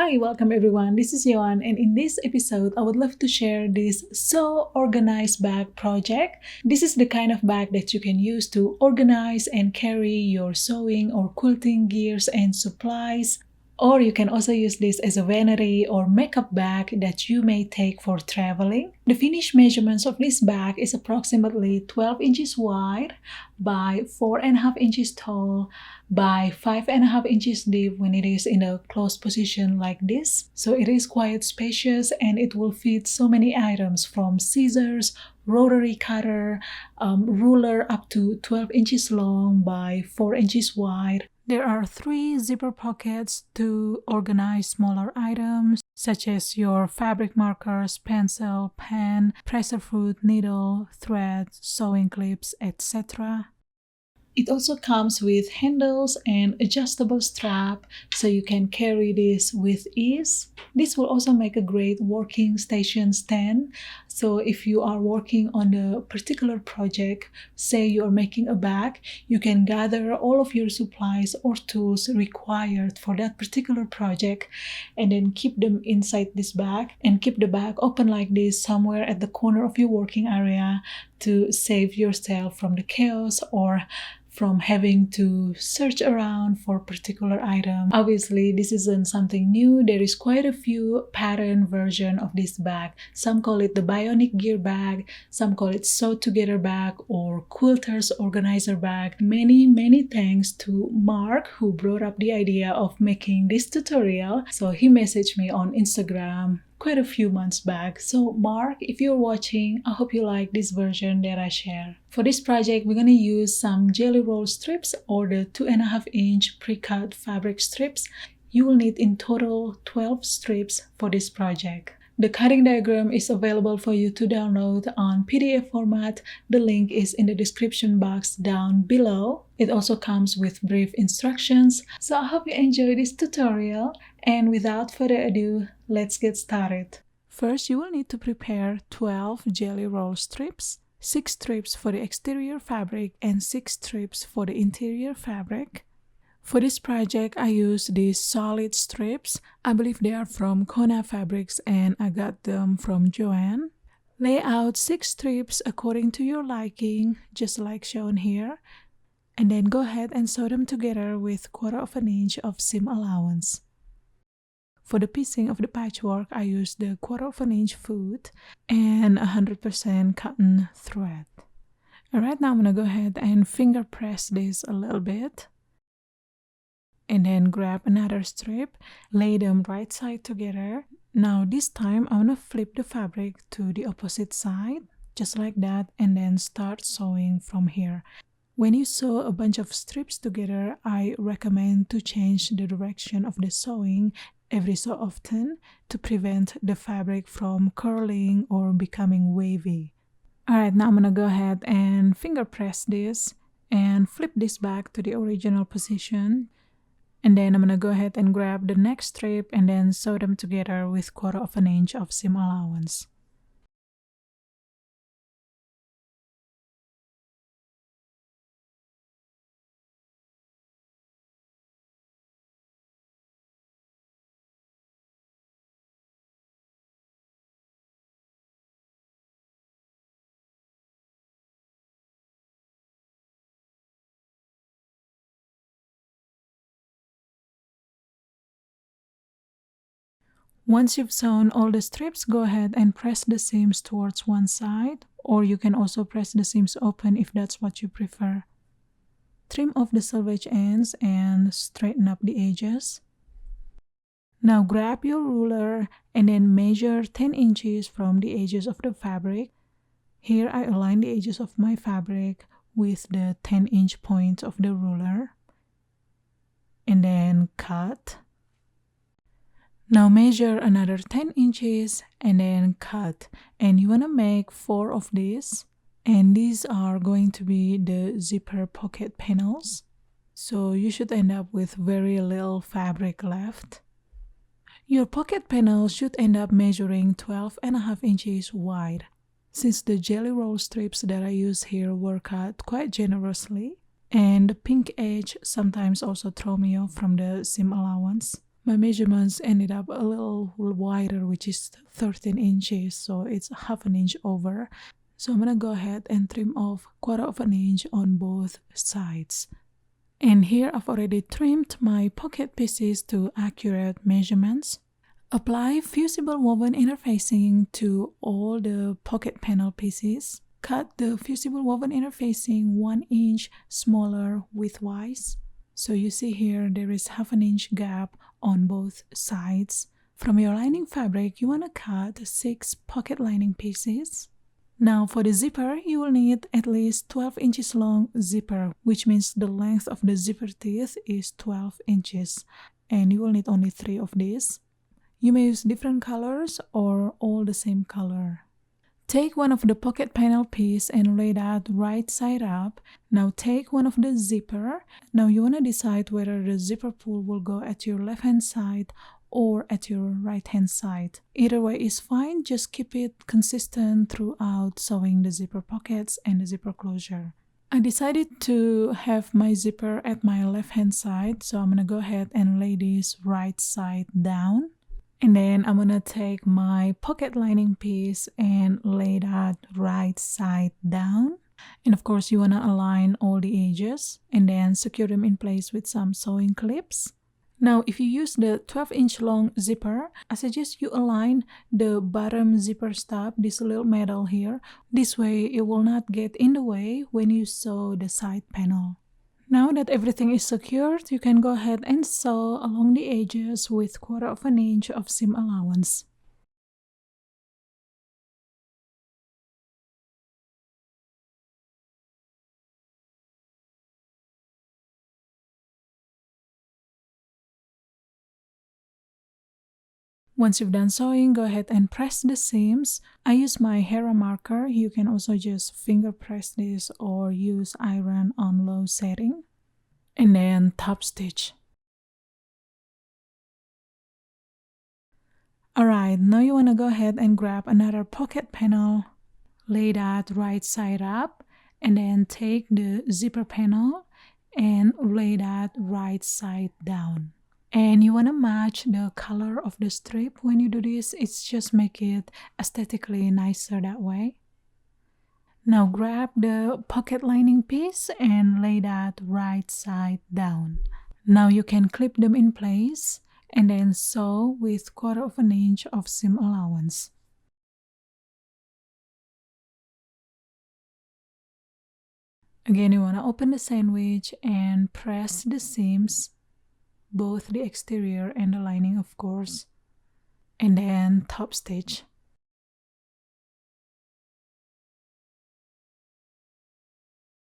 Hi, welcome everyone. This is Yoan, and in this episode, I would love to share this So Organized Bag project. This is the kind of bag that you can use to organize and carry your sewing or quilting gears and supplies. Or you can also use this as a vanity or makeup bag that you may take for traveling. The finished measurements of this bag is approximately 12 inches wide by 4.5 inches tall by 5.5 inches deep when it is in a closed position like this. So it is quite spacious and it will fit so many items from scissors, rotary cutter, ruler up to 12 inches long by 4 inches wide. There are 3 zipper pockets to organize smaller items such as your fabric markers, pencil, pen, pressure foot, needle, thread, sewing clips, etc. It also comes with handles and adjustable strap so you can carry this with ease. This will also make a great working station stand. So if you are working on a particular project, say you are making a bag, you can gather all of your supplies or tools required for that particular project and then keep them inside this bag and keep the bag open like this somewhere at the corner of your working area to save yourself from the chaos or from having to search around for particular item. Obviously, this isn't something new. There is quite a few pattern version of this bag. Some call it the bionic gear bag, some call it sew together bag or quilter's organizer bag. Many thanks to Mark who brought up the idea of making this tutorial. So he messaged me on Instagram quite a few months back. So Mark, if you're watching, I hope you like this version that I share. For this project, we're gonna use some jelly roll strips or the 2.5 inch pre-cut fabric strips. You will need in total 12 strips for this project. The cutting diagram is available for you to download on PDF format. The link is in the description box down below. It also comes with brief instructions. So I hope you enjoy this tutorial. And without further ado, let's get started. First, you will need to prepare 12 jelly roll strips, 6 strips for the exterior fabric and 6 strips for the interior fabric. For this project, I used these solid strips. I believe they are from Kona Fabrics and I got them from Joann. Lay out 6 strips according to your liking, just like shown here. And then go ahead and sew them together with 1/4 inch of seam allowance. For the piecing of the patchwork, I used the 1/4 inch foot and 100% cotton thread. Alright, now I'm gonna go ahead and finger press this a little bit. And then grab another strip, lay them right side together. Now this time I'm gonna flip the fabric to the opposite side, just like that, and then start sewing from here. When you sew a bunch of strips together, I recommend to change the direction of the sewing every so often to prevent the fabric from curling or becoming wavy. Alright, now I'm gonna go ahead and finger press this and flip this back to the original position. And then I'm going to go ahead and grab the next strip and then sew them together with 1/4 inch of seam allowance. Once you've sewn all the strips, go ahead and press the seams towards one side, or you can also press the seams open if that's what you prefer. Trim off the selvage ends and straighten up the edges. Now grab your ruler and then measure 10 inches from the edges of the fabric. Here I align the edges of my fabric with the 10-inch point of the ruler. And then cut. Now measure another 10 inches and then cut. And you want to make 4 of these. And these are going to be the zipper pocket panels. So you should end up with very little fabric left. Your pocket panels should end up measuring 12.5 inches wide. Since the jelly roll strips that I use here were cut quite generously, and the pink edge sometimes also throw me off from the seam allowance, my measurements ended up a little wider, which is 13 inches, so it's half an inch over. So I'm gonna go ahead and trim off 1/4 inch on both sides. And here I've already trimmed my pocket pieces to accurate measurements. Apply fusible woven interfacing to all the pocket panel pieces. Cut the fusible woven interfacing 1 inch smaller widthwise. So you see here there is half an inch gap on both sides. From your lining fabric, you want to cut 6 pocket lining pieces. Now for the zipper, you will need at least 12 inches long zipper, which means the length of the zipper teeth is 12 inches. And you will need only 3 of these. You may use different colors or all the same color. Take one of the pocket panel piece and lay that right side up. Now take one of the zipper. Now you want to decide whether the zipper pull will go at your left hand side or at your right hand side. Either way is fine, just keep it consistent throughout sewing the zipper pockets and the zipper closure. I decided to have my zipper at my left hand side, so I'm gonna go ahead and lay this right side down. And then I'm gonna take my pocket lining piece and lay that right side down. And of course you wanna align all the edges and then secure them in place with some sewing clips. Now if you use the 12-inch long zipper, I suggest you align the bottom zipper stop, this little metal here. This way it will not get in the way when you sew the side panel. Now that everything is secured, you can go ahead and sew along the edges with 1/4 inch of seam allowance. Once you've done sewing, go ahead and press the seams. I use my Hera marker. You can also just finger press this or use iron on low setting. And then top stitch. Alright, now you want to go ahead and grab another pocket panel, lay that right side up, and then take the zipper panel and lay that right side down. And you want to match the color of the strip when you do this. It's just make it aesthetically nicer that way. Now grab the pocket lining piece and lay that right side down. Now you can clip them in place and then sew with 1/4 inch of seam allowance. Again, you want to open the sandwich and press the seams, both the exterior and the lining of course, and then top stitch.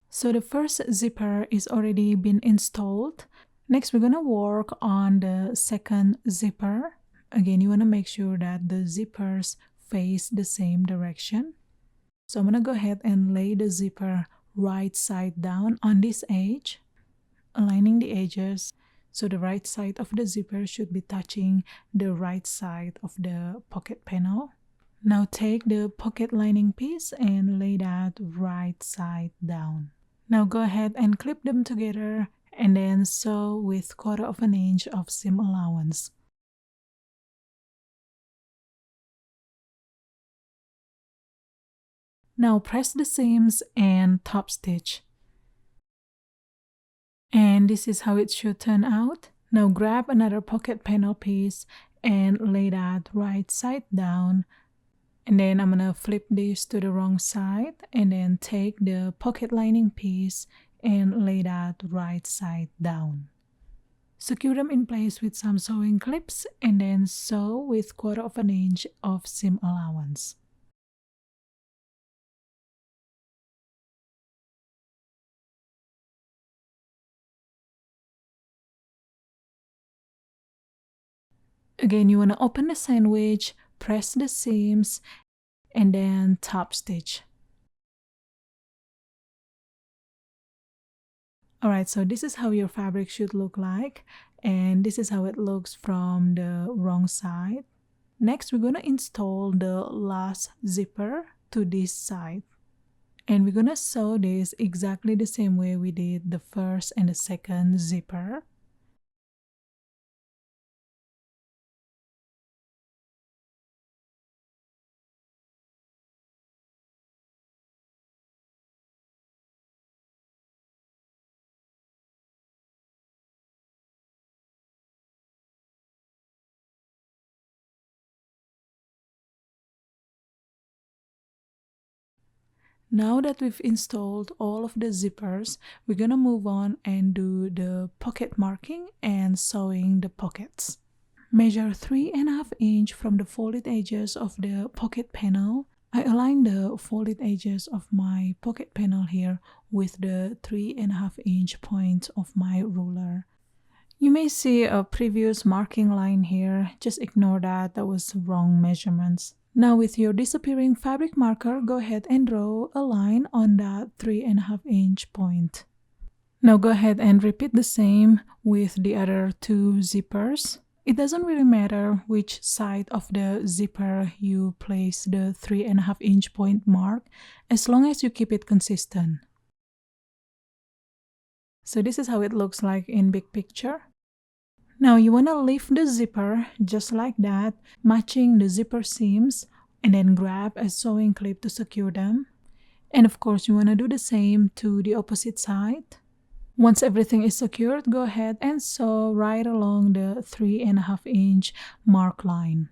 So the first zipper is already been installed. Next we're gonna work on the second zipper. Again, you want to make sure that the zippers face the same direction. So I'm gonna go ahead and lay the zipper right side down on this edge, aligning the edges. So the right side of the zipper should be touching the right side of the pocket panel. Now take the pocket lining piece and lay that right side down. Now go ahead and clip them together and then sew with 1/4 inch of seam allowance. Now press the seams and top stitch. And this is how it should turn out. Now grab another pocket panel piece and lay that right side down. And then I'm gonna flip this to the wrong side and then take the pocket lining piece and lay that right side down. Secure them in place with some sewing clips and then sew with 1/4 inch of seam allowance. Again, you want to open the sandwich, press the seams, and then top stitch. Alright, so this is how your fabric should look like, and this is how it looks from the wrong side. Next, we're going to install the last zipper to this side. And we're going to sew this exactly the same way we did the first and the second zipper. Now that we've installed all of the zippers, we're gonna move on and do the pocket marking and sewing the pockets. Measure 3.5 inch from the folded edges of the pocket panel. I align the folded edges of my pocket panel here with the 3.5 inch point of my ruler. You may see a previous marking line here. Just ignore that, that was wrong measurements. Now with your disappearing fabric marker, go ahead and draw a line on that 3.5 inch point. Now go ahead and repeat the same with the other two zippers. It doesn't really matter which side of the zipper you place the 3.5 inch point mark, as long as you keep it consistent. So this is how it looks like in big picture. Now you want to lift the zipper just like that, matching the zipper seams, and then grab a sewing clip to secure them. And of course you want to do the same to the opposite side. Once everything is secured, go ahead and sew right along the 3.5 inch mark line.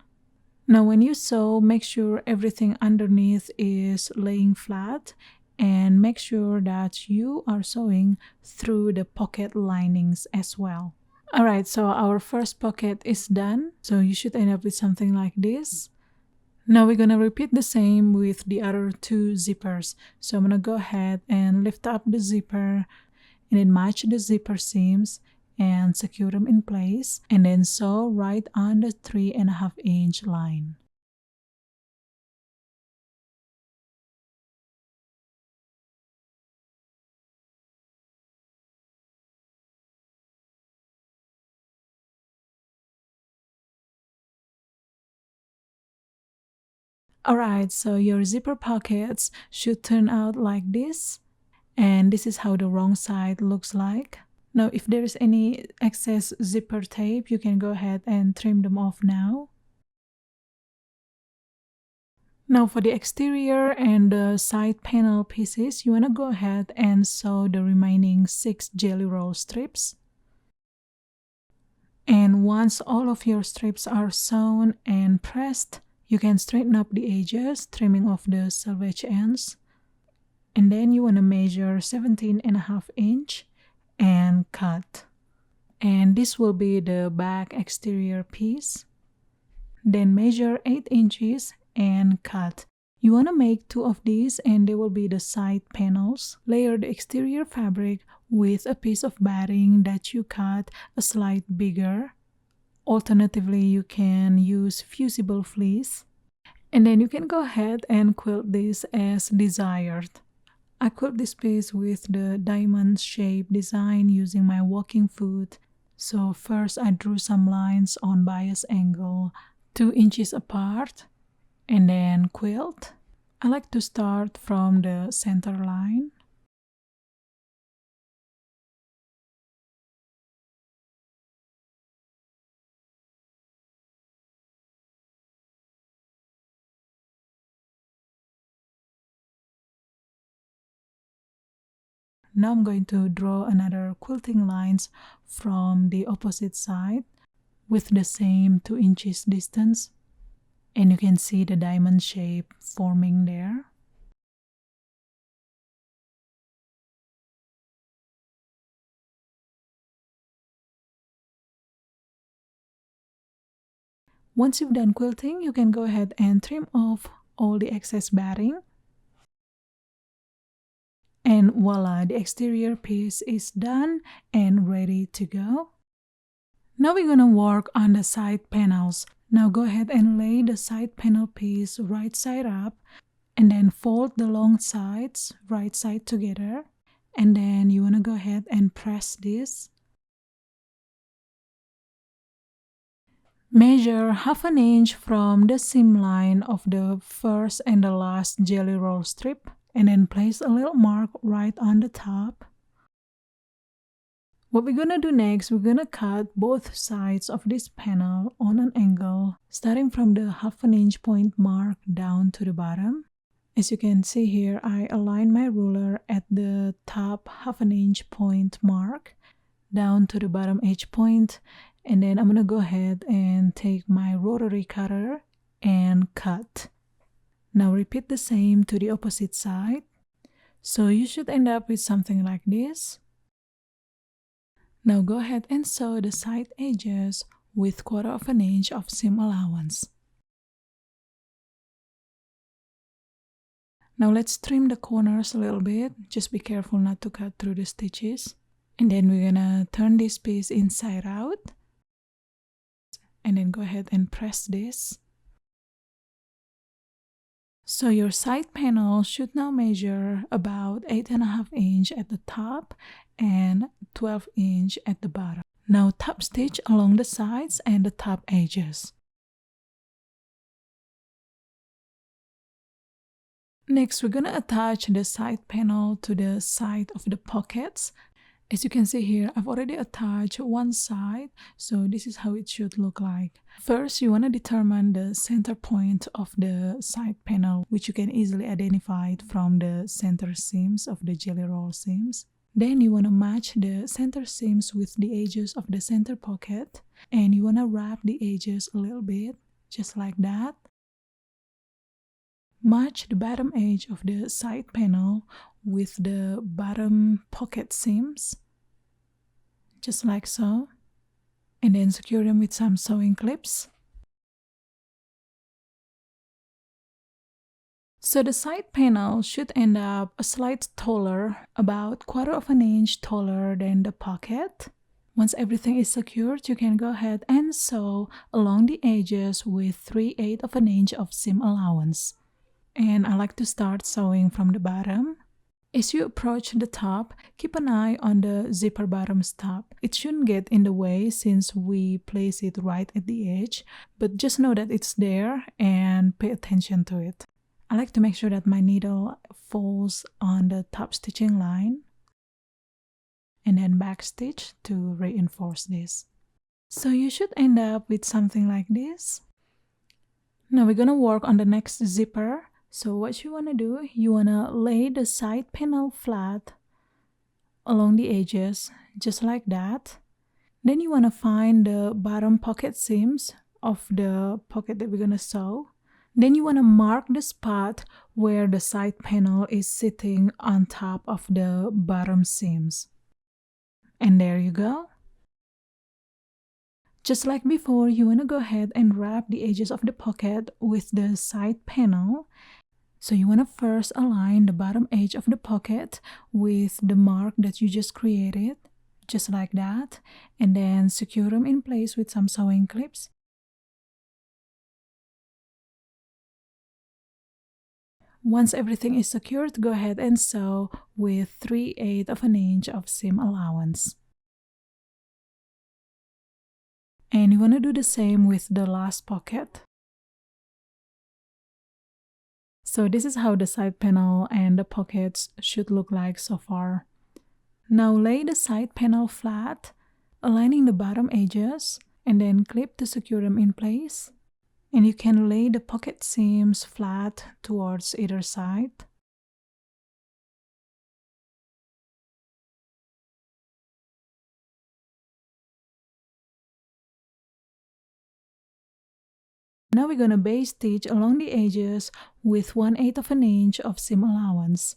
Now when you sew, make sure everything underneath is laying flat, and make sure that you are sewing through the pocket linings as well. Alright, so our first pocket is done, so you should end up with something like this. Now we're gonna repeat the same with the other two zippers. So I'm gonna go ahead and lift up the zipper and then match the zipper seams and secure them in place, and then sew right on the 3.5 inch line. Alright, so your zipper pockets should turn out like this, and this is how the wrong side looks like. Now if there is any excess zipper tape, you can go ahead and trim them off now. Now for the exterior and the side panel pieces, you want to go ahead and sew the remaining 6 jelly roll strips. And once all of your strips are sewn and pressed, you can straighten up the edges, trimming off the selvage ends. And then you want to measure 17.5 inch and cut. And this will be the back exterior piece. Then measure 8 inches and cut. You want to make 2 of these, and they will be the side panels. Layer the exterior fabric with a piece of batting that you cut a slight bigger. Alternatively, you can use fusible fleece. And then you can go ahead and quilt this as desired. I quilt this piece with the diamond shape design using my walking foot. So first I drew some lines on bias angle 2 inches apart, and then quilt. I like to start from the center line. Now I'm going to draw another quilting lines from the opposite side with the same 2 inches distance, and you can see the diamond shape forming there. Once you've done quilting, you can go ahead and trim off all the excess batting. And voila, the exterior piece is done and ready to go. Now we're gonna work on the side panels. Now go ahead and lay the side panel piece right side up, and then fold the long sides right side together. And then you wanna go ahead and press this. Measure 1/2 inch from the seam line of the first and the last jelly roll strip, and then place a little mark right on the top. What we're gonna do next, we're gonna cut both sides of this panel on an angle, starting from the 1/2 inch point mark down to the bottom. As you can see here, I align my ruler at the top 1/2 inch point mark down to the bottom edge point, and then I'm gonna go ahead and take my rotary cutter and cut. Now repeat the same to the opposite side. So you should end up with something like this. Now go ahead and sew the side edges with 1/4 inch of seam allowance. Now let's trim the corners a little bit. Just be careful not to cut through the stitches. And then we're gonna turn this piece inside out. And then go ahead and press this. So your side panel should now measure about 8.5 inch at the top and 12 inch at the bottom. Now top stitch along the sides and the top edges. Next, we're gonna attach the side panel to the side of the pockets. As you can see here, I've already attached one side, so this is how it should look like. First, you want to determine the center point of the side panel, which you can easily identify from the center seams of the jelly roll seams. Then you want to match the center seams with the edges of the center pocket, and you want to wrap the edges a little bit, just like that. Match the bottom edge of the side panel with the bottom pocket seams, just like so, and then secure them with some sewing clips. So the side panel should end up a slight taller, about 1/4 inch taller than the pocket. Once everything is secured, you can go ahead and sew along the edges with 3/8 inch of seam allowance. And I like to start sewing from the bottom. As you approach the top, keep an eye on the zipper bottom stop. It shouldn't get in the way since we place it right at the edge, but just know that it's there and pay attention to it. I like to make sure that my needle falls on the top stitching line and then back stitch to reinforce this. So you should end up with something like this. Now we're gonna work on the next zipper. So what you want to do, you want to lay the side panel flat along the edges, just like that. Then you want to find the bottom pocket seams of the pocket that we're going to sew. Then you want to mark the spot where the side panel is sitting on top of the bottom seams. And there you go. Just like before, you want to go ahead and wrap the edges of the pocket with the side panel. So you want to first align the bottom edge of the pocket with the mark that you just created, just like that, and then secure them in place with some sewing clips. Once everything is secured, go ahead and sew with 3/8 inch of seam allowance. And you want to do the same with the last pocket. So this is how the side panel and the pockets should look like so far. Now lay the side panel flat, aligning the bottom edges, and then clip to secure them in place. And you can lay the pocket seams flat towards either side. Now we're going to base stitch along the edges with 1/8 inch of seam allowance.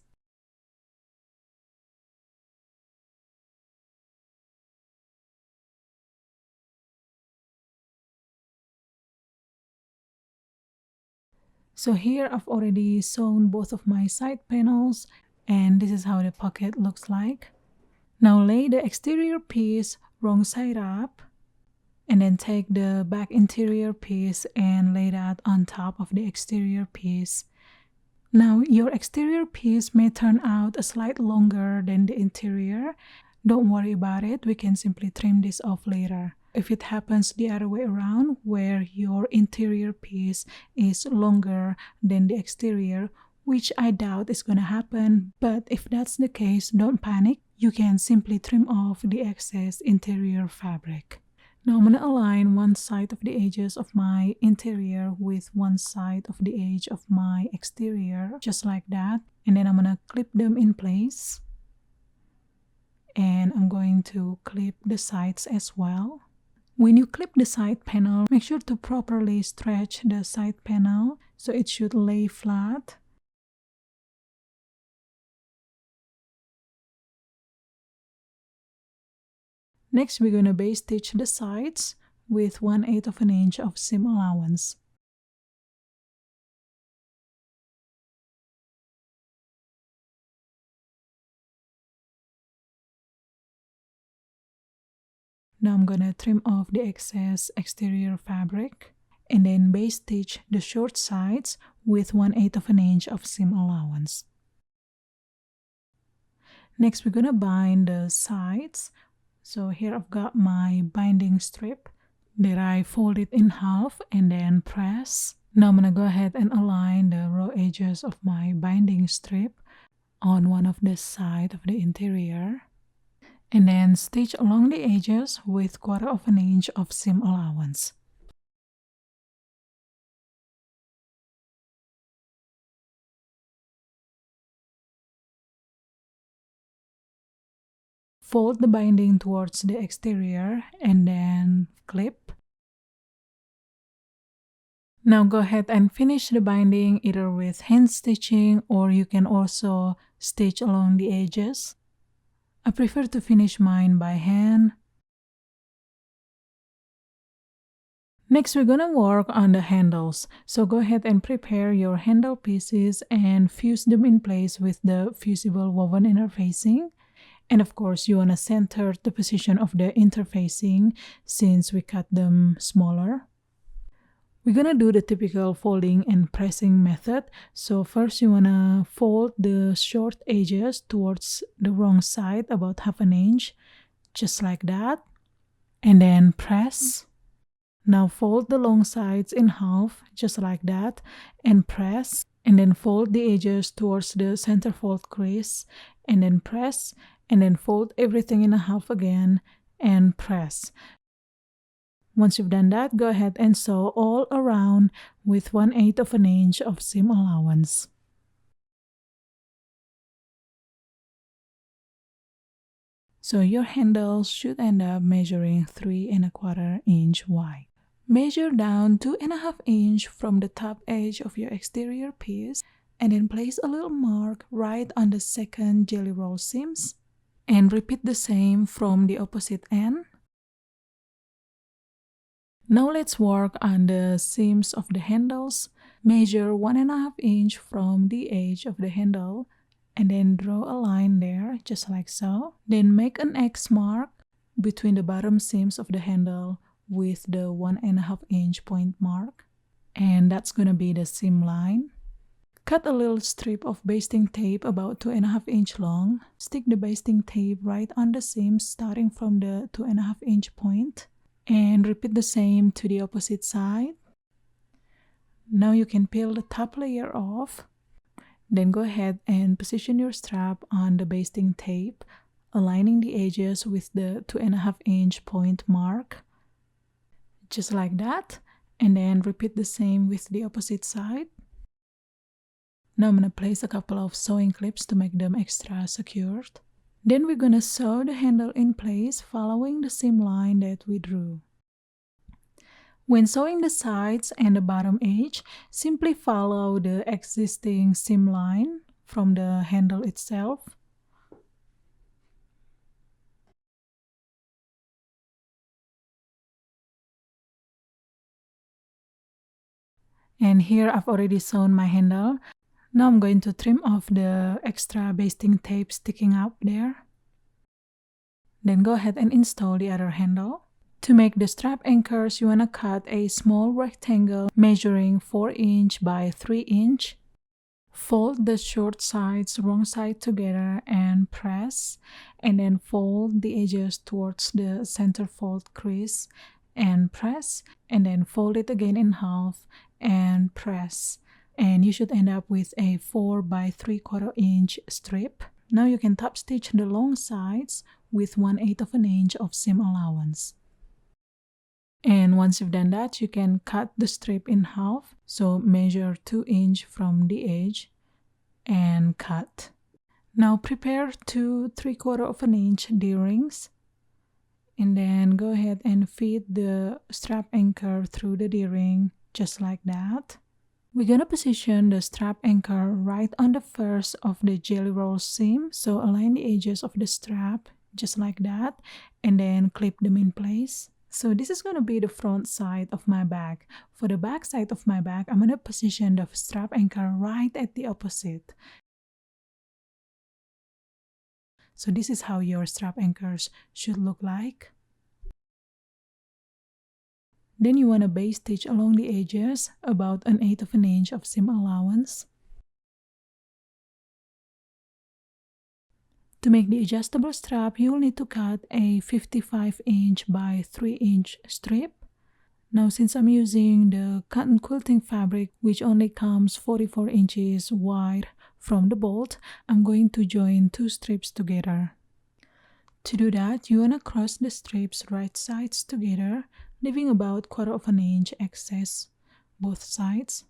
So here I've already sewn both of my side panels, and this is how the pocket looks like. Now lay the exterior piece wrong side up, and then take the back interior piece and lay that on top of the exterior piece. Now your exterior piece may turn out a slight longer than the interior. Don't worry about it, we can simply trim this off later. If it happens the other way around, where your interior piece is longer than the exterior, which I doubt is gonna happen, but if that's the case, don't panic. You can simply trim off the excess interior fabric. Now I'm going to align one side of the edges of my interior with one side of the edge of my exterior, just like that. And then I'm going to clip them in place. And I'm going to clip the sides as well. When you clip the side panel, make sure to properly stretch the side panel so it should lay flat. Next, we're going to base stitch the sides with 1/8 of an inch of seam allowance. Now I'm going to trim off the excess exterior fabric and then base stitch the short sides with 1/8 of an inch of seam allowance. Next, we're going to bind the sides. So here I've got my binding strip that I folded in half and then press. Now I'm going to go ahead and align the raw edges of my binding strip on one of the sides of the interior. And then stitch along the edges with 1/4 of an inch of seam allowance. Fold the binding towards the exterior and then clip. Now go ahead and finish the binding either with hand stitching, or you can also stitch along the edges. I prefer to finish mine by hand. Next, we're gonna work on the handles. So go ahead and prepare your handle pieces and fuse them in place with the fusible woven interfacing. And of course, you want to center the position of the interfacing since we cut them smaller. We're going to do the typical folding and pressing method. So first you want to fold the short edges towards the wrong side about 1/2 inch, just like that. And then press. Now fold the long sides in half, just like that, and press. And then fold the edges towards the center fold crease, and then press. And then fold everything in half again and press. Once you've done that, go ahead and sew all around with 1/8 of an inch of seam allowance. So your handles should end up measuring 3¼ inch wide. Measure down 2½ inch from the top edge of your exterior piece, and then place a little mark right on the second jelly roll seams. And repeat the same from the opposite end. Now let's work on the seams of the handles. Measure 1½ inch from the edge of the handle and then draw a line there, just like so. Then make an X mark between the bottom seams of the handle with the 1½ inch point mark. And that's gonna be the seam line. Cut a little strip of basting tape about 2½ inch long. Stick the basting tape right on the seams starting from the 2½ inch point. And repeat the same to the opposite side. Now you can peel the top layer off. Then go ahead and position your strap on the basting tape, aligning the edges with the 2½ inch point mark. Just like that. And then repeat the same with the opposite side. Now I'm going to place a couple of sewing clips to make them extra secured. Then we're going to sew the handle in place following the seam line that we drew. When sewing the sides and the bottom edge, simply follow the existing seam line from the handle itself. And here I've already sewn my handle. Now I'm going to trim off the extra basting tape sticking up there. Then go ahead and install the other handle. To make the strap anchors, you want to cut a small rectangle measuring 4 inch by 3 inch. Fold the short sides wrong side together and press. And then fold the edges towards the center fold crease and press. And then fold it again in half and press. And you should end up with a 4 by 3/4 inch strip. Now you can top stitch the long sides with 1/8 of an inch of seam allowance. And once you've done that, you can cut the strip in half. So measure 2 inch from the edge and cut. Now prepare 2 3/4 of an inch D-rings. And then go ahead and feed the strap anchor through the D-ring, just like that. We're going to position the strap anchor right on the first of the jelly roll seam. So align the edges of the strap just like that, and then clip them in place. So this is going to be the front side of my bag. For the back side of my bag, I'm going to position the strap anchor right at the opposite. So this is how your strap anchors should look like. Then you want to base stitch along the edges about 1/8 of an inch of seam allowance. To make the adjustable strap, you'll need to cut a 55" by 3" strip. Now since I'm using the cotton quilting fabric, which only comes 44 inches wide from the bolt, I'm going to join 2 strips together. To do that, you want to cross the strips right sides together, leaving about 1/4 inch excess both sides.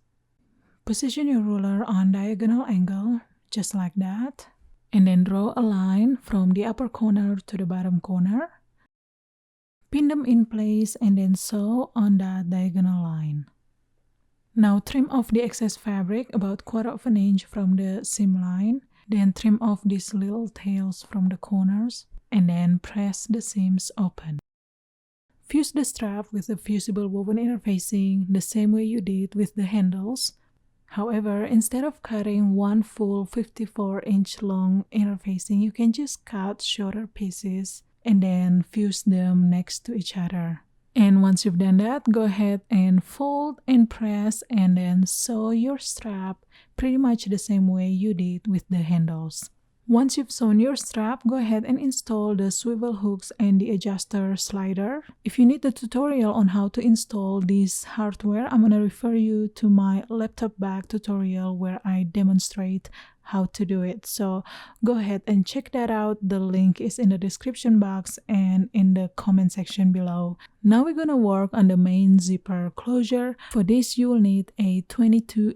Position your ruler on diagonal angle, just like that, and then draw a line from the upper corner to the bottom corner. Pin them in place and then sew on that diagonal line. Now trim off the excess fabric about 1/4 inch from the seam line, then trim off these little tails from the corners, and then press the seams open. Fuse the strap with the fusible woven interfacing the same way you did with the handles. However, instead of cutting one full 54" long interfacing, you can just cut shorter pieces and then fuse them next to each other. And once you've done that, go ahead and fold and press and then sew your strap pretty much the same way you did with the handles. Once you've sewn your strap, go ahead and install the swivel hooks and the adjuster slider. If you need the tutorial on how to install this hardware, I'm going to refer you to my laptop bag tutorial where I demonstrate how to do it. So go ahead and check that out. The link is in the description box and in the comment section below. Now we're going to work on the main zipper closure. For this, you will need a 22"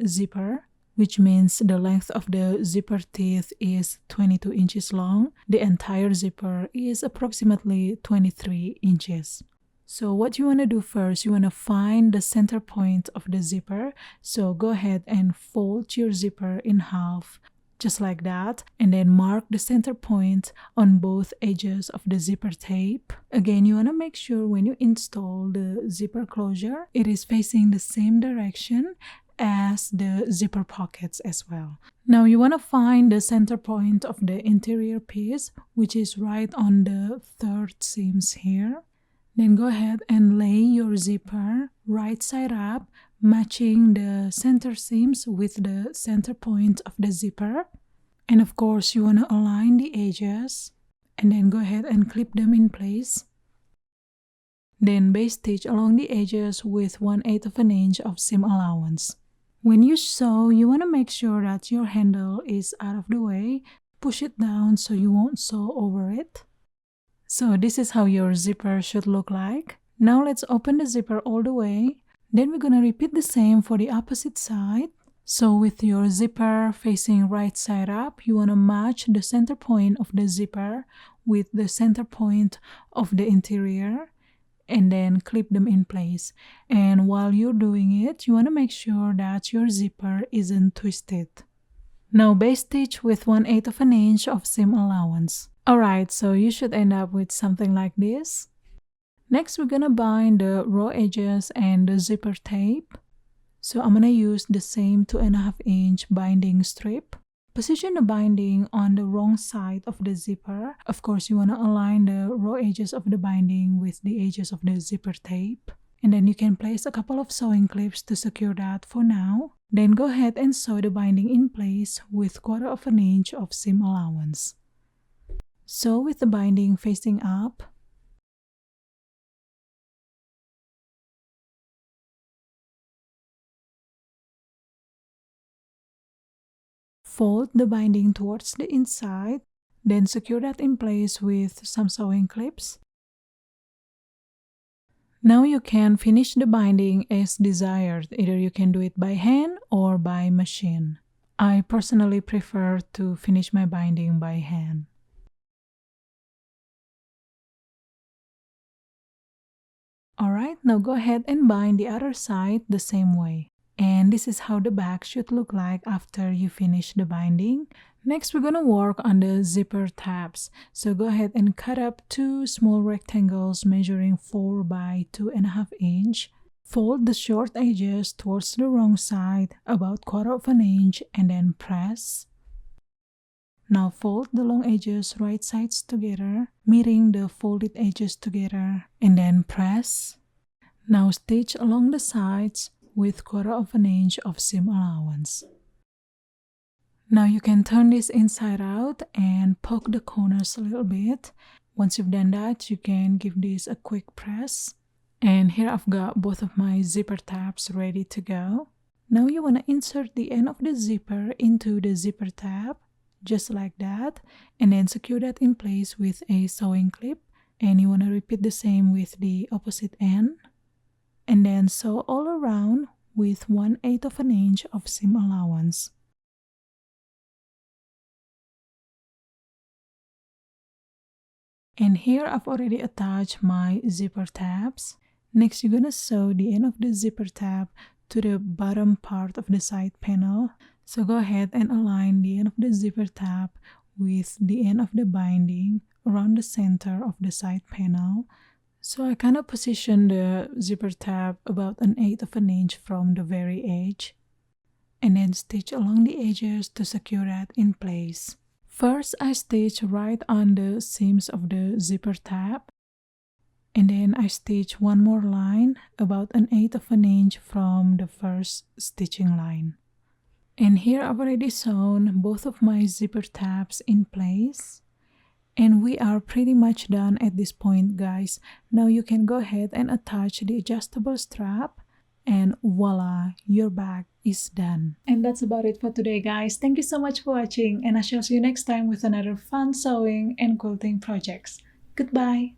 zipper, which means the length of the zipper teeth is 22 inches long. The entire zipper is approximately 23 inches. So what you want to do first, you want to find the center point of the zipper. So go ahead and fold your zipper in half, just like that, and then mark the center point on both edges of the zipper tape. Again, you want to make sure when you install the zipper closure, it is facing the same direction as the zipper pockets as well. Now you want to find the center point of the interior piece, which is right on the 3rd seams here. Then go ahead and lay your zipper right side up, matching the center seams with the center point of the zipper. And of course, you want to align the edges and then go ahead and clip them in place. Then base stitch along the edges with 1/8 of an inch of seam allowance. When you sew, you want to make sure that your handle is out of the way. Push it down so you won't sew over it. So this is how your zipper should look like. Now let's open the zipper all the way. Then we're going to repeat the same for the opposite side. So with your zipper facing right side up, you want to match the center point of the zipper with the center point of the interior, and then clip them in place. And while you're doing it, you want to make sure that your zipper isn't twisted. Now base stitch with 1/8 of an inch of seam allowance. Alright, so you should end up with something like this. Next, we're gonna bind the raw edges and the zipper tape. So I'm gonna use the same 2.5 inch binding strip. Position the binding on the wrong side of the zipper. Of course, you wanna align the raw edges of the binding with the edges of the zipper tape. And then you can place a couple of sewing clips to secure that for now. Then go ahead and sew the binding in place with 1/4 inch of seam allowance. Sew with the binding facing up. Fold the binding towards the inside, then secure that in place with some sewing clips. Now you can finish the binding as desired. Either you can do it by hand or by machine. I personally prefer to finish my binding by hand. Alright, now go ahead and bind the other side the same way. And this is how the back should look like after you finish the binding. Next, we're gonna work on the zipper tabs. So go ahead and cut up 2 small rectangles measuring 4 by 2.5 inch. Fold the short edges towards the wrong side, about 1/4 inch, and then press. Now fold the long edges right sides together, meeting the folded edges together, and then press. Now stitch along the sides with 1/4 inch of seam allowance. Now you can turn this inside out and poke the corners a little bit. Once you've done that, you can give this a quick press. And here I've got both of my zipper tabs ready to go. Now you want to insert the end of the zipper into the zipper tab, just like that, and then secure that in place with a sewing clip. And you want to repeat the same with the opposite end. And then sew all around with 1/8 inch of seam allowance. And here I've already attached my zipper tabs. Next, you're gonna sew the end of the zipper tab to the bottom part of the side panel. So go ahead and align the end of the zipper tab with the end of the binding around the center of the side panel. So I kind of position the zipper tab about 1/8 inch from the very edge. And then stitch along the edges to secure that in place. First, I stitch right on the seams of the zipper tab, and then I stitch one more line about 1/8 inch from the first stitching line. And here I've already sewn both of my zipper tabs in place, and we are pretty much done at this point, guys. Now you can go ahead and attach the adjustable strap, and voila, your bag is done. And that's about it for today, guys. Thank you so much for watching, and I shall see you next time with another fun sewing and quilting projects. Goodbye.